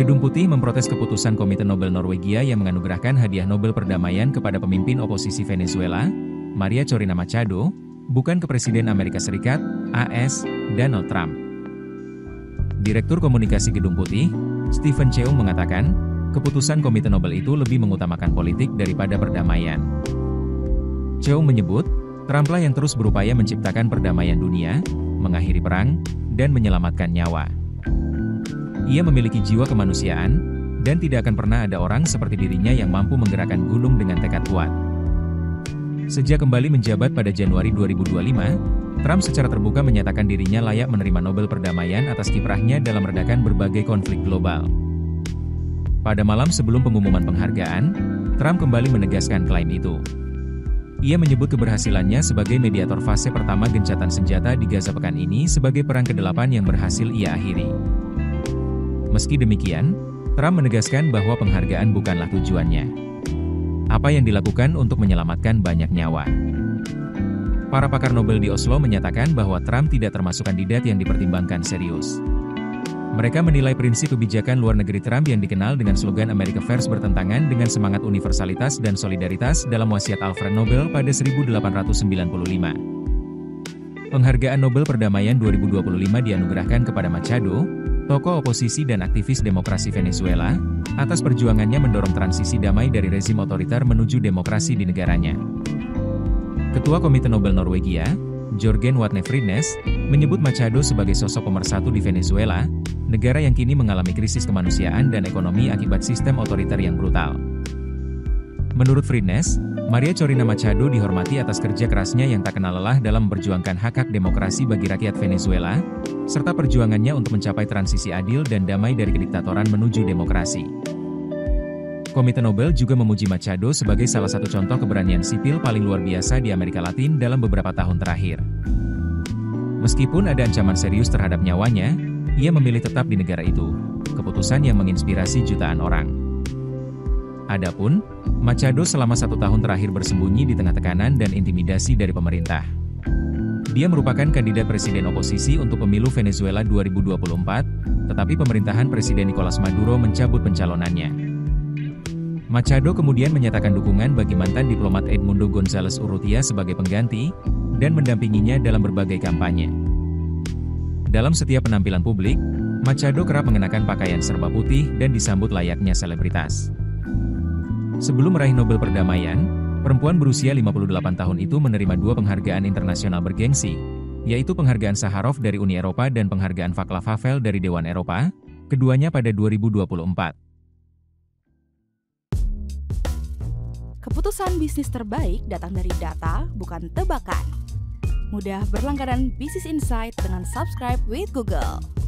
Gedung Putih memprotes keputusan Komite Nobel Norwegia yang menganugerahkan hadiah Nobel Perdamaian kepada pemimpin oposisi Venezuela, Maria Corina Machado, bukan ke Presiden Amerika Serikat, AS, Donald Trump. Direktur Komunikasi Gedung Putih, Stephen Cheung mengatakan, keputusan Komite Nobel itu lebih mengutamakan politik daripada perdamaian. Cheung menyebut, Trumplah yang terus berupaya menciptakan perdamaian dunia, mengakhiri perang, dan menyelamatkan nyawa. Ia memiliki jiwa kemanusiaan, dan tidak akan pernah ada orang seperti dirinya yang mampu menggerakkan gunung dengan tekad kuat. Sejak kembali menjabat pada Januari 2025, Trump secara terbuka menyatakan dirinya layak menerima Nobel Perdamaian atas kiprahnya dalam meredakan berbagai konflik global. Pada malam sebelum pengumuman penghargaan, Trump kembali menegaskan klaim itu. Ia menyebut keberhasilannya sebagai mediator fase pertama gencatan senjata di Gaza pekan ini sebagai perang ke-8 yang berhasil ia akhiri. Meski demikian, Trump menegaskan bahwa penghargaan bukanlah tujuannya. Apa yang dilakukan untuk menyelamatkan banyak nyawa. Para pakar Nobel di Oslo menyatakan bahwa Trump tidak termasuk kandidat yang dipertimbangkan serius. Mereka menilai prinsip kebijakan luar negeri Trump yang dikenal dengan slogan America First bertentangan dengan semangat universalitas dan solidaritas dalam wasiat Alfred Nobel pada 1895. Penghargaan Nobel Perdamaian 2025 dianugerahkan kepada Machado, tokoh oposisi dan aktivis demokrasi Venezuela, atas perjuangannya mendorong transisi damai dari rezim otoriter menuju demokrasi di negaranya. Ketua Komite Nobel Norwegia, Jorgen Watne Fridnes, menyebut Machado sebagai sosok pemersatu di Venezuela, negara yang kini mengalami krisis kemanusiaan dan ekonomi akibat sistem otoriter yang brutal. Menurut Fridnes, Maria Corina Machado dihormati atas kerja kerasnya yang tak kenal lelah dalam memperjuangkan hak-hak demokrasi bagi rakyat Venezuela, serta perjuangannya untuk mencapai transisi adil dan damai dari kediktatoran menuju demokrasi. Komite Nobel juga memuji Machado sebagai salah satu contoh keberanian sipil paling luar biasa di Amerika Latin dalam beberapa tahun terakhir. Meskipun ada ancaman serius terhadap nyawanya, ia memilih tetap di negara itu, keputusan yang menginspirasi jutaan orang. Adapun, Machado selama 1 tahun terakhir bersembunyi di tengah tekanan dan intimidasi dari pemerintah. Dia merupakan kandidat presiden oposisi untuk pemilu Venezuela 2024, tetapi pemerintahan Presiden Nicolas Maduro mencabut pencalonannya. Machado kemudian menyatakan dukungan bagi mantan diplomat Edmundo González Urrutia sebagai pengganti, dan mendampinginya dalam berbagai kampanye. Dalam setiap penampilan publik, Machado kerap mengenakan pakaian serba putih dan disambut layaknya selebritas. Sebelum meraih Nobel Perdamaian, perempuan berusia 58 tahun itu menerima 2 penghargaan internasional bergengsi, yaitu penghargaan Sakharov dari Uni Eropa dan penghargaan Václav Havel dari Dewan Eropa, keduanya pada 2024. Keputusan bisnis terbaik datang dari data, bukan tebakan. Mudah berlangganan Business Insight dengan subscribe with Google.